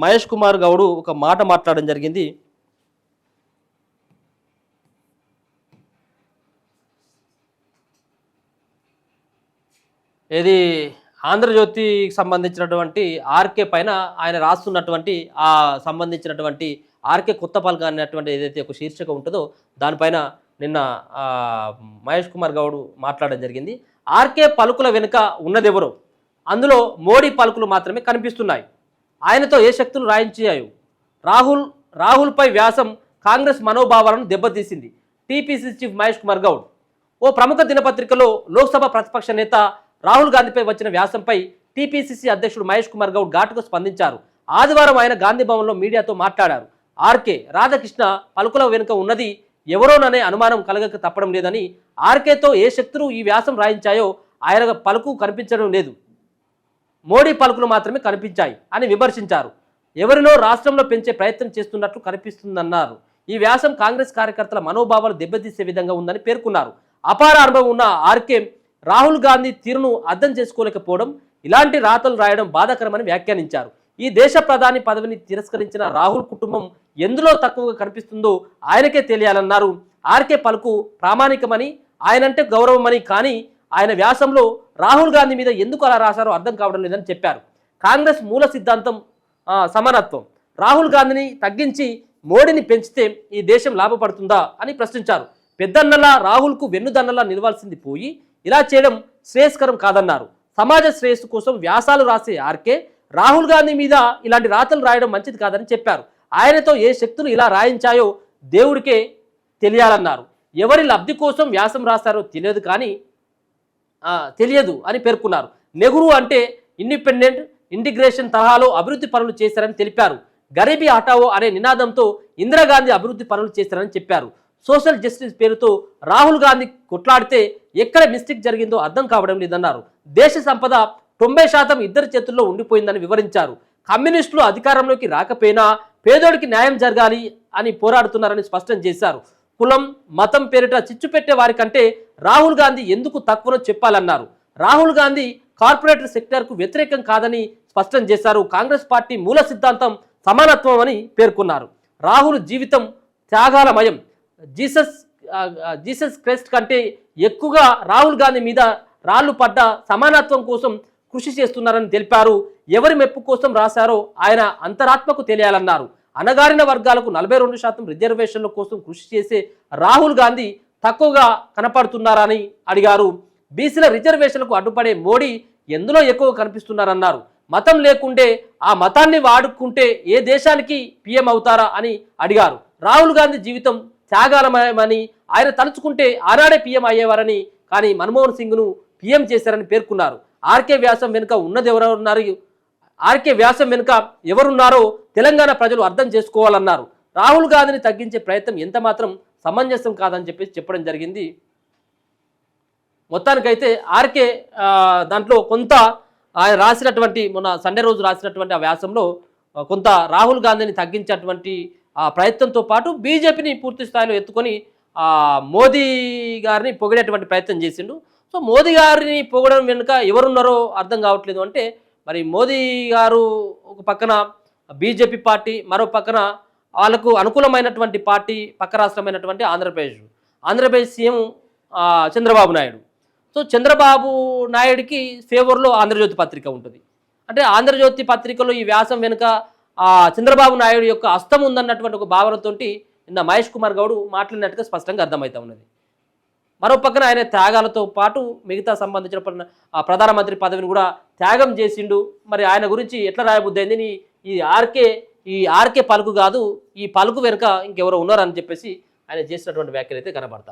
మహేష్ కుమార్ గౌడ్ ఒక మాట మాట్లాడడం జరిగింది. ఇది ఆంధ్రజ్యోతికి సంబంధించినటువంటి ఆర్కే పైన ఆయన రాస్తున్నటువంటి ఆ సంబంధించినటువంటి ఆర్కే కొత్తపల్క అనేటువంటి ఏదైతే ఒక శీర్షిక ఉంటుందో దానిపైన నిన్న మహేష్ కుమార్ గౌడ్ మాట్లాడడం జరిగింది. ఆర్కే పలుకుల వెనుక ఉన్నదెవరో అందులో మోడీ పలుకులు మాత్రమే కనిపిస్తున్నాయి. ఆయనతో ఏ శక్తులు రాయించాయి? రాహుల్పై వ్యాసం కాంగ్రెస్ మనోభావాలను దెబ్బతీసింది. టీపీసీసీ చీఫ్ మహేష్ కుమార్ గౌడ్ ఓ ప్రముఖ దినపత్రికలో లోక్సభ ప్రతిపక్ష నేత రాహుల్ గాంధీపై వచ్చిన వ్యాసంపై టీపీసీసీ అధ్యక్షుడు మహేష్ కుమార్ గౌడ్ ఘాటుగా స్పందించారు. ఆదివారం ఆయన గాంధీ భవన్లో మీడియాతో మాట్లాడారు. ఆర్కే రాధాకృష్ణ పలుకుల వెనుక ఉన్నది ఎవరోననే అనుమానం కలగక తప్పడం లేదని, ఆర్కేతో ఏ శక్తులు ఈ వ్యాసం రాయించాయో ఆయన పలుకు కనిపించడం లేదు, మోడీ పలుకులు మాత్రమే కనిపించాయి అని విమర్శించారు. ఎవరినో రాష్ట్రంలో పెంచే ప్రయత్నం చేస్తున్నట్లు కనిపిస్తుందన్నారు. ఈ వ్యాసం కాంగ్రెస్ కార్యకర్తల మనోభావాలు దెబ్బతీసే విధంగా ఉందని పేర్కొన్నారు. అపార అనుభవం ఉన్న ఆర్కే రాహుల్ గాంధీ తీరును అర్థం చేసుకోలేకపోవడం, ఇలాంటి రాతలు రాయడం బాధాకరమని వ్యాఖ్యానించారు. ఈ దేశ ప్రధాని పదవిని తిరస్కరించిన రాహుల్ కుటుంబం ఎందులో తక్కువగా కనిపిస్తుందో ఆయనకే తెలియాలన్నారు. ఆర్కే పలుకు ప్రామాణికమని, ఆయనంటే గౌరవమని, కానీ ఆయన వ్యాసంలో రాహుల్ గాంధీ మీద ఎందుకు అలా రాశారో అర్థం కావడం లేదని చెప్పారు. కాంగ్రెస్ మూల సిద్ధాంతం సమానత్వం. రాహుల్ గాంధీని తగ్గించి మోడీని పెంచితే ఈ దేశం లాభపడుతుందా అని ప్రశ్నించారు. పెద్దన్నలా రాహుల్కు వెన్నుదన్నలా నిలవాల్సింది పోయి ఇలా చేయడం శ్రేయస్కరం కాదన్నారు. సమాజ శ్రేయస్సు కోసం వ్యాసాలు రాసే ఆర్కే రాహుల్ గాంధీ మీద ఇలాంటి రాతలు రాయడం మంచిది కాదని చెప్పారు. ఆయనతో ఏ శక్తులు ఇలా రాయించాయో దేవుడికే తెలియాలన్నారు. ఎవరి లబ్ధి కోసం వ్యాసం రాస్తారో తెలియదు అని పేర్కొన్నారు. నెహ్రూ అంటే ఇండిపెండెంట్ ఇంటిగ్రేషన్ తరహాలో అభివృద్ధి పనులు చేశారని తెలిపారు. గరీబీ హటావో అనే నినాదంతో ఇందిరాగాంధీ అభివృద్ధి పనులు చేశారని చెప్పారు. సోషల్ జస్టిస్ పేరుతో రాహుల్ గాంధీ కొట్లాడితే ఎక్కడ మిస్టేక్ జరిగిందో అర్థం కావడం లేదన్నారు. దేశ సంపద 90% ఇద్దరి చేతుల్లో ఉండిపోయిందని వివరించారు. కమ్యూనిస్టులు అధికారంలోకి రాకపోయినా పేదోడికి న్యాయం జరగాలి అని పోరాడుతున్నారని స్పష్టం చేశారు. కులం మతం పేరిట చిచ్చు పెట్టే వారి కంటే రాహుల్ గాంధీ ఎందుకు తక్కువనో చెప్పాలన్నారు. రాహుల్ గాంధీ కార్పొరేట్ సెక్టర్కు వ్యతిరేకం కాదని స్పష్టం చేశారు. కాంగ్రెస్ పార్టీ మూల సిద్ధాంతం సమానత్వం అని పేర్కొన్నారు. రాహుల్ జీవితం త్యాగాలమయం. జీసస్ క్రైస్ట్ కంటే ఎక్కువగా రాహుల్ గాంధీ మీద రాళ్లు పడ్డ సమానత్వం కోసం కృషి చేస్తున్నారని తెలిపారు. ఎవరి మెప్పు కోసం రాశారో ఆయన అంతరాత్మకు తెలియాలన్నారు. అణగారిన వర్గాలకు 42% రిజర్వేషన్ల కోసం కృషి చేసే రాహుల్ గాంధీ తక్కువగా కనపడుతున్నారని అడిగారు. బీసీల రిజర్వేషన్లకు అడ్డుపడే మోడీ ఎందులో ఎక్కువ కనిపిస్తున్నారన్నారు. మతం లేకుంటే ఆ మతాన్ని వాడుకుంటే ఏ దేశానికి పీఎం అవుతారా అని అడిగారు. రాహుల్ గాంధీ జీవితం త్యాగాలమని, ఆయన తలుచుకుంటే ఆనాడే పీఎం అయ్యేవారని, కానీ మన్మోహన్ సింగ్ను పీఎం చేశారని పేర్కొన్నారు. ఆర్కే వ్యాసం వెనుక ఎవరున్నారో తెలంగాణ ప్రజలు అర్థం చేసుకోవాలన్నారు. రాహుల్ గాంధీని తగ్గించే ప్రయత్నం ఎంత మాత్రం సమంజసం కాదని చెప్పడం జరిగింది. మొత్తానికైతే ఆర్కే దాంట్లో కొంత ఆయన రాసినటువంటి మొన్న సండే రోజు రాసినటువంటి ఆ వ్యాసంలో కొంత రాహుల్ గాంధీని తగ్గించేటువంటి ఆ ప్రయత్నంతో పాటు బీజేపీని పూర్తి స్థాయిలో ఎత్తుకొని మోదీ గారిని పొగిడేటువంటి ప్రయత్నం చేసిండు. సో మోదీ గారిని పొగడం వెనుక ఎవరున్నారో అర్థం కావట్లేదు. అంటే మరి మోదీ గారు ఒక పక్కన బీజేపీ పార్టీ, మరో పక్కన వాళ్ళకు అనుకూలమైనటువంటి పార్టీ పక్క రాష్ట్రమైనటువంటి ఆంధ్రప్రదేశ్ సీఎం చంద్రబాబు నాయుడు. సో చంద్రబాబు నాయుడికి ఫేవర్లో ఆంధ్రజ్యోతి పత్రిక ఉంటుంది. అంటే ఆంధ్రజ్యోతి పత్రికలో ఈ వ్యాసం వెనుక చంద్రబాబు నాయుడు యొక్క హస్తం ఉందన్నటువంటి ఒక భావనతోటి నిన్న మహేష్ కుమార్ గౌడ్ మాట్లాడినట్టుగా స్పష్టంగా అర్థమవుతా ఉన్నది. మరో పక్కన ఆయన త్యాగాలతో పాటు మిగతా సంబంధించిన ప్రధానమంత్రి పదవిని కూడా త్యాగం చేసిండు. మరి ఆయన గురించి ఎట్లా రాయబుద్దైంది? ఈ ఆర్కే పలుకు కాదు, ఈ పలుకు వెనుక ఇంకెవరో ఉన్నారని చెప్పేసి ఆయన చేసినటువంటి వ్యాఖ్యలు అయితే కనబడతాం.